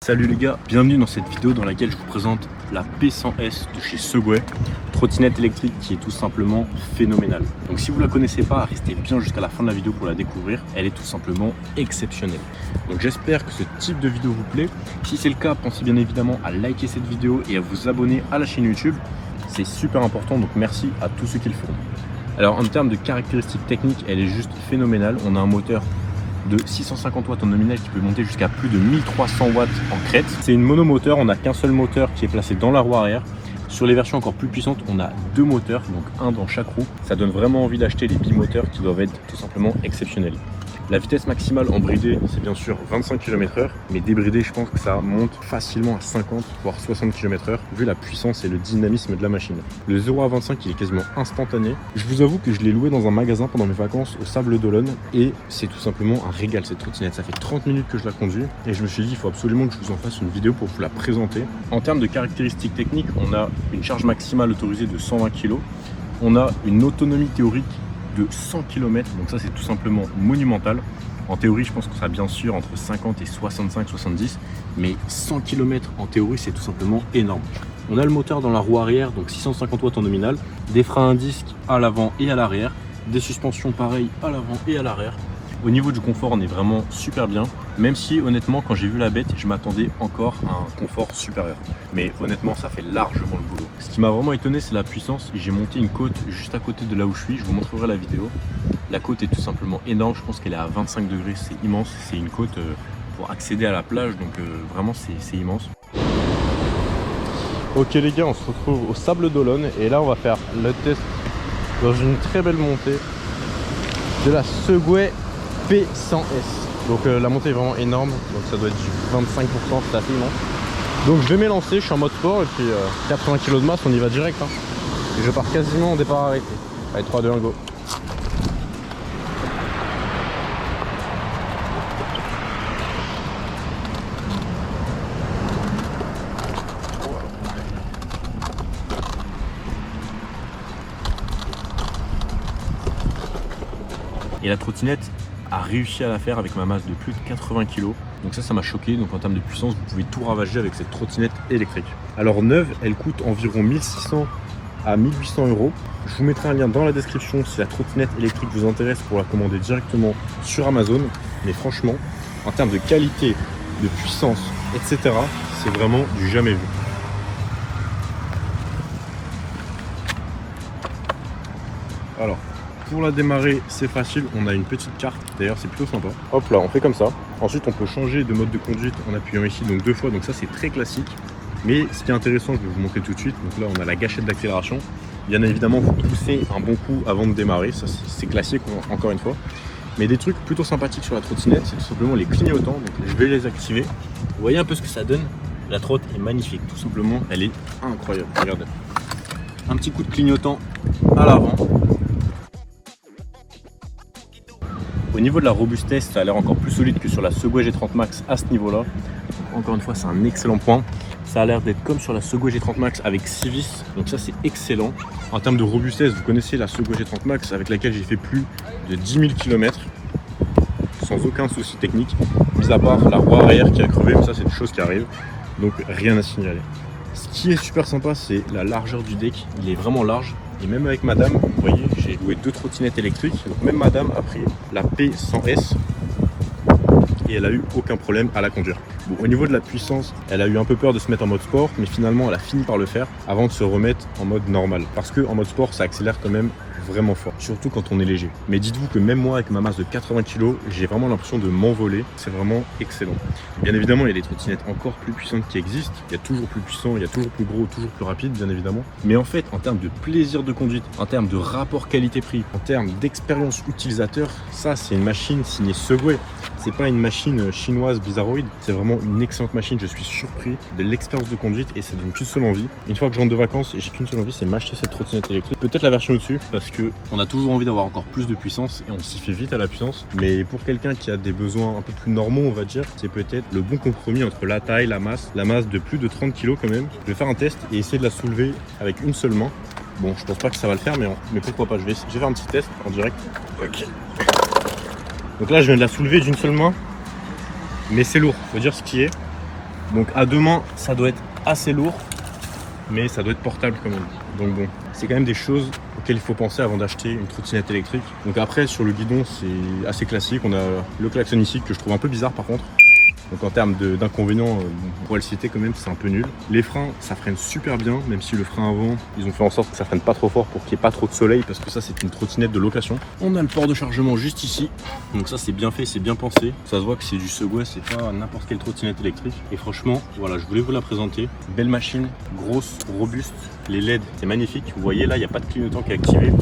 Salut les gars, bienvenue dans cette vidéo dans laquelle je vous présente la P100S de chez Segway, trottinette électrique qui est tout simplement phénoménale. Donc si vous ne la connaissez pas, restez bien jusqu'à la fin de la vidéo pour la découvrir, elle est tout simplement exceptionnelle. Donc j'espère que ce type de vidéo vous plaît. Si c'est le cas, pensez bien évidemment à liker cette vidéo et à vous abonner à la chaîne YouTube. C'est super important, donc merci à tous ceux qui le feront. Alors en termes de caractéristiques techniques, elle est juste phénoménale. On a un moteur de 650 watts en nominal qui peut monter jusqu'à plus de 1300 watts en crête. C'est une monomoteur, on n'a qu'un seul moteur qui est placé dans la roue arrière. Sur les versions encore plus puissantes, on a deux moteurs, donc un dans chaque roue. Ça donne vraiment envie d'acheter les bimoteurs qui doivent être tout simplement exceptionnels. La vitesse maximale en bridé, c'est bien sûr 25 km/h, mais débridé, je pense que ça monte facilement à 50 voire 60 km/h, vu la puissance et le dynamisme de la machine. Le 0 à 25, il est quasiment instantané. Je vous avoue que je l'ai loué dans un magasin pendant mes vacances au Sable d'Olonne, et c'est tout simplement un régal cette trottinette. Ça fait 30 minutes que je la conduis, et je me suis dit, il faut absolument que je vous en fasse une vidéo pour vous la présenter. En termes de caractéristiques techniques, on a une charge maximale autorisée de 120 kg, on a une autonomie théorique de 100 km, donc ça c'est tout simplement monumental. En théorie, je pense que ça a bien sûr entre 50 et 65-70, mais 100 km en théorie, c'est tout simplement énorme. On a le moteur dans la roue arrière, donc 650 watts en nominal, des freins à disque à l'avant et à l'arrière, des suspensions pareilles à l'avant et à l'arrière. Au niveau du confort, on est vraiment super bien, même si honnêtement, quand j'ai vu la bête, je m'attendais encore à un confort supérieur. Mais honnêtement, ça fait largement le boulot. Ce qui m'a vraiment étonné, c'est la puissance. J'ai monté une côte juste à côté de là où je suis, je vous montrerai la vidéo. La côte est tout simplement énorme, je pense qu'elle est à 25 degrés, c'est immense. C'est une côte pour accéder à la plage, donc vraiment c'est immense. Ok les gars, on se retrouve au Sable d'Olonne et là on va faire le test dans une très belle montée de la Segway P100S. Donc la montée est vraiment énorme, donc ça doit être du 25%, c'est assez immense. Donc je vais m'élancer, je suis en mode sport et puis 80 kg de masse, on y va direct. Et je pars quasiment en départ arrêté. Allez, 3, 2, 1, go. Et la trottinette a réussi à la faire avec ma masse de plus de 80 kg. Donc ça m'a choqué. Donc en termes de puissance, vous pouvez tout ravager avec cette trottinette électrique. Alors neuve, elle coûte environ 1600 à 1800 euros. Je vous mettrai un lien dans la description si la trottinette électrique vous intéresse pour la commander directement sur Amazon. Mais franchement, en termes de qualité, de puissance, etc., c'est vraiment du jamais vu. Alors, pour la démarrer, c'est facile, on a une petite carte, d'ailleurs c'est plutôt sympa. Hop là, on fait comme ça. Ensuite, on peut changer de mode de conduite en appuyant ici, donc 2 fois, donc ça c'est très classique. Mais ce qui est intéressant, je vais vous montrer tout de suite, donc là on a la gâchette d'accélération. Bien évidemment, vous poussez un bon coup avant de démarrer, ça c'est classique encore une fois. Mais des trucs plutôt sympathiques sur la trottinette, c'est tout simplement les clignotants, donc je vais les activer. Vous voyez un peu ce que ça donne, la trotte est magnifique, tout simplement, elle est incroyable, regardez. Un petit coup de clignotant à l'avant. Au niveau de la robustesse, ça a l'air encore plus solide que sur la Segway G30 Max à ce niveau-là. Encore une fois, c'est un excellent point. Ça a l'air d'être comme sur la Segway G30 Max avec 6 vis, donc ça c'est excellent. En termes de robustesse, vous connaissez la Segway G30 Max avec laquelle j'ai fait plus de 10 000 km sans aucun souci technique, mis à part la roue arrière qui a crevé, mais ça c'est des choses qui arrivent, donc rien à signaler. Ce qui est super sympa, c'est la largeur du deck, il est vraiment large. Et même avec madame, vous voyez, j'ai loué 2 trottinettes électriques. Donc même madame a pris la P100S et elle a eu aucun problème à la conduire. Bon, au niveau de la puissance, elle a eu un peu peur de se mettre en mode sport, mais finalement elle a fini par le faire avant de se remettre en mode normal. Parce que en mode sport, ça accélère quand même vraiment fort, surtout quand on est léger. Mais dites-vous que même moi, avec ma masse de 80 kg, j'ai vraiment l'impression de m'envoler. C'est vraiment excellent. Bien évidemment, il y a des trottinettes encore plus puissantes qui existent. Il y a toujours plus puissant, il y a toujours plus gros, toujours plus rapide, bien évidemment. Mais en fait, en termes de plaisir de conduite, en termes de rapport qualité-prix, en termes d'expérience utilisateur, ça, c'est une machine signée Segway. C'est pas une machine chinoise bizarroïde. C'est vraiment une excellente machine. Je suis surpris de l'expérience de conduite et ça donne qu'une seule envie. Une fois que je rentre de vacances et j'ai qu'une seule envie, c'est m'acheter cette trottinette électrique. Peut-être la version au-dessus, parce qu'on a toujours envie d'avoir encore plus de puissance et on s'y fait vite à la puissance. Mais pour quelqu'un qui a des besoins un peu plus normaux, on va dire, c'est peut-être le bon compromis entre la taille, la masse de plus de 30 kg quand même. Je vais faire un test et essayer de la soulever avec une seule main. Bon, je pense pas que ça va le faire, mais pourquoi pas, je vais faire un petit test en direct. Ok. Donc là, je viens de la soulever d'une seule main, mais c'est lourd, faut dire ce qui est. Donc à deux mains, ça doit être assez lourd, mais ça doit être portable quand même. Donc bon, c'est quand même des choses auxquelles il faut penser avant d'acheter une trottinette électrique. Donc après, sur le guidon, c'est assez classique. On a le klaxon ici que je trouve un peu bizarre par contre. Donc en termes d'inconvénients, on pourrait le citer quand même, c'est un peu nul. Les freins, ça freine super bien, même si le frein avant, ils ont fait en sorte que ça freine pas trop fort pour qu'il n'y ait pas trop de soleil, parce que ça c'est une trottinette de location. On a le port de chargement juste ici, donc ça c'est bien fait, c'est bien pensé. Ça se voit que c'est du Segway, c'est pas n'importe quelle trottinette électrique. Et franchement, voilà, je voulais vous la présenter. Belle machine, grosse, robuste. Les LED, c'est magnifique. Vous voyez là, il n'y a pas de clignotant qui est activé.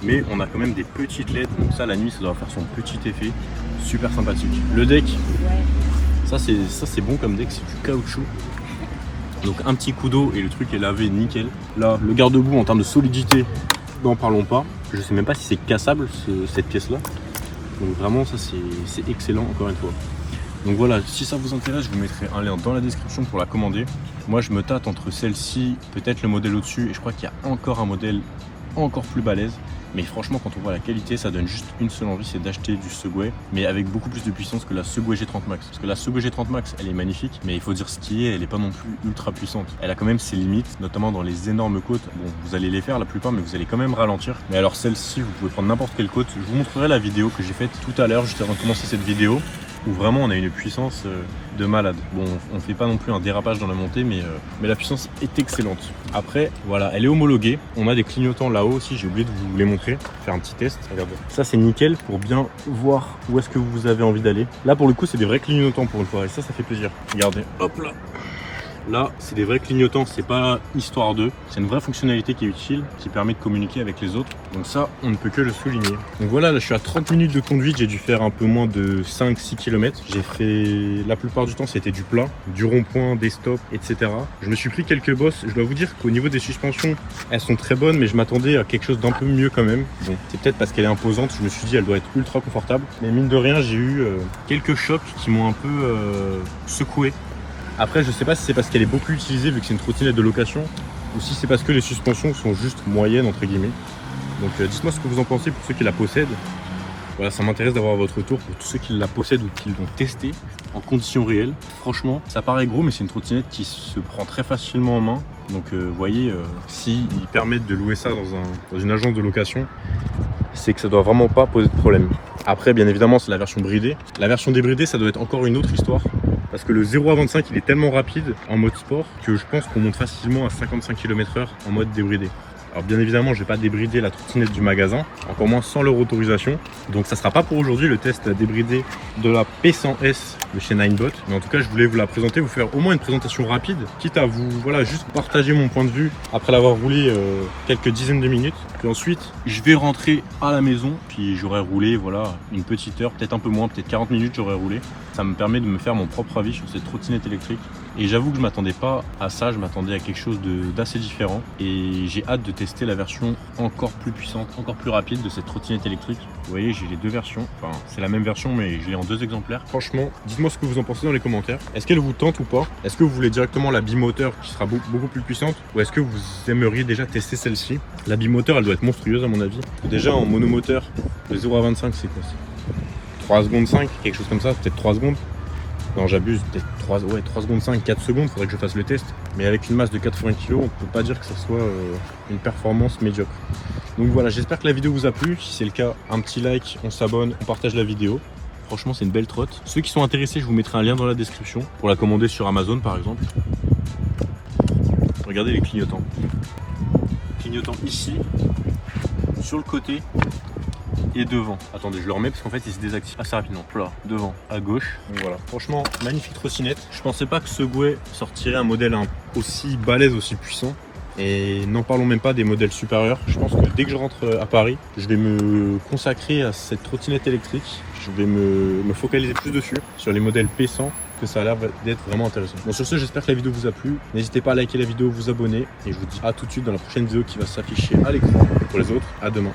Mais on a quand même des petites LED, donc ça la nuit ça doit faire son petit effet. Super sympathique. Le deck. Ça c'est bon comme deck, c'est du caoutchouc. Donc un petit coup d'eau et le truc est lavé nickel. Là, le garde-boue en termes de solidité, n'en parlons pas. Je sais même pas si c'est cassable cette pièce là. Donc vraiment ça c'est excellent encore une fois. Donc voilà, si ça vous intéresse, je vous mettrai un lien dans la description pour la commander. Moi je me tâte entre celle-ci, peut-être le modèle au-dessus, et je crois qu'il y a encore un modèle encore plus balèze. Mais franchement, quand on voit la qualité, ça donne juste une seule envie, c'est d'acheter du Segway, mais avec beaucoup plus de puissance que la Segway G30 Max. Parce que la Segway G30 Max, elle est magnifique, mais il faut dire ce qui est, elle n'est pas non plus ultra puissante. Elle a quand même ses limites, notamment dans les énormes côtes. Bon, vous allez les faire la plupart, mais vous allez quand même ralentir. Mais alors celle-ci, vous pouvez prendre n'importe quelle côte. Je vous montrerai la vidéo que j'ai faite tout à l'heure, juste avant de commencer cette vidéo, où vraiment on a une puissance de malade. Bon, on fait pas non plus un dérapage dans la montée, mais la puissance est excellente. Après, voilà, elle est homologuée. On a des clignotants là-haut aussi, j'ai oublié de vous les montrer, faire un petit test. Regardez. Ça c'est nickel pour bien voir où est-ce que vous avez envie d'aller. Là pour le coup c'est des vrais clignotants pour une fois, et ça fait plaisir. Regardez, hop là. Là, c'est des vrais clignotants, c'est pas histoire d'eux. C'est une vraie fonctionnalité qui est utile, qui permet de communiquer avec les autres. Donc ça, on ne peut que le souligner. Donc voilà, là je suis à 30 minutes de conduite, j'ai dû faire un peu moins de 5-6 km. J'ai fait, la plupart du temps, c'était du plat, du rond-point, des stops, etc. Je me suis pris quelques bosses. Je dois vous dire qu'au niveau des suspensions, elles sont très bonnes, mais je m'attendais à quelque chose d'un peu mieux quand même. Bon, c'est peut-être parce qu'elle est imposante, je me suis dit elle doit être ultra confortable. Mais mine de rien, j'ai eu quelques chocs qui m'ont un peu secoué. Après, je sais pas si c'est parce qu'elle est beaucoup utilisée vu que c'est une trottinette de location, ou si c'est parce que les suspensions sont juste moyennes entre guillemets. Donc dites-moi ce que vous en pensez pour ceux qui la possèdent. Voilà, ça m'intéresse d'avoir votre retour pour tous ceux qui la possèdent ou qui l'ont testée en conditions réelles. Franchement, ça paraît gros, mais c'est une trottinette qui se prend très facilement en main. Donc vous voyez, s'ils permettent de louer ça dans une agence de location, c'est que ça doit vraiment pas poser de problème. Après, bien évidemment, c'est la version bridée. La version débridée, ça doit être encore une autre histoire. Parce que le 0 à 25, il est tellement rapide en mode sport que je pense qu'on monte facilement à 55 km/h en mode débridé. Alors bien évidemment, je ne vais pas débrider la trottinette du magasin, encore moins sans leur autorisation. Donc ça ne sera pas pour aujourd'hui le test débridé de la P100S de chez Ninebot. Mais en tout cas, je voulais vous la présenter, vous faire au moins une présentation rapide, quitte à vous, voilà, juste partager mon point de vue après l'avoir roulé quelques dizaines de minutes. Puis ensuite, je vais rentrer à la maison, puis j'aurai roulé, voilà, une petite heure, peut-être un peu moins, peut-être 40 minutes j'aurai roulé. Ça me permet de me faire mon propre avis sur cette trottinette électrique. Et j'avoue que je m'attendais pas à ça, je m'attendais à quelque chose d'assez différent. Et j'ai hâte de tester la version encore plus puissante, encore plus rapide de cette trottinette électrique. Vous voyez, j'ai les deux versions. Enfin, c'est la même version, mais je l'ai en deux exemplaires. Franchement, dites-moi ce que vous en pensez dans les commentaires. Est-ce qu'elle vous tente ou pas? Est-ce que vous voulez directement la bimoteur qui sera beaucoup plus puissante? Ou est-ce que vous aimeriez déjà tester celle-ci? La bimoteur, elle doit être monstrueuse à mon avis. Déjà en monomoteur, le 0 à 25, c'est quoi? 3 secondes 5, quelque chose comme ça, peut-être 3 secondes. Non, j'abuse, peut-être 3 secondes 5, 4 secondes, faudrait que je fasse le test. Mais avec une masse de 80 kg, on peut pas dire que ça soit une performance médiocre. Donc voilà, j'espère que la vidéo vous a plu. Si c'est le cas, un petit like, on s'abonne, on partage la vidéo. Franchement, c'est une belle trotte. Ceux qui sont intéressés, je vous mettrai un lien dans la description pour la commander sur Amazon par exemple. Regardez les clignotants. Clignotants ici, sur le côté et devant. Attendez, je le remets parce qu'en fait il se désactive assez rapidement. Là, devant, à gauche. Donc voilà, franchement, magnifique trottinette. Je pensais pas que Segway sortirait un modèle aussi balèze, aussi puissant. Et n'en parlons même pas des modèles supérieurs. Je pense que dès que je rentre à Paris, je vais me consacrer à cette trottinette électrique. Je vais me focaliser plus dessus, sur les modèles P100, que ça a l'air d'être vraiment intéressant. Bon, sur ce, j'espère que la vidéo vous a plu. N'hésitez pas à liker la vidéo, vous abonner. Et je vous dis à tout de suite dans la prochaine vidéo qui va s'afficher à l'écran. Pour les autres, à demain.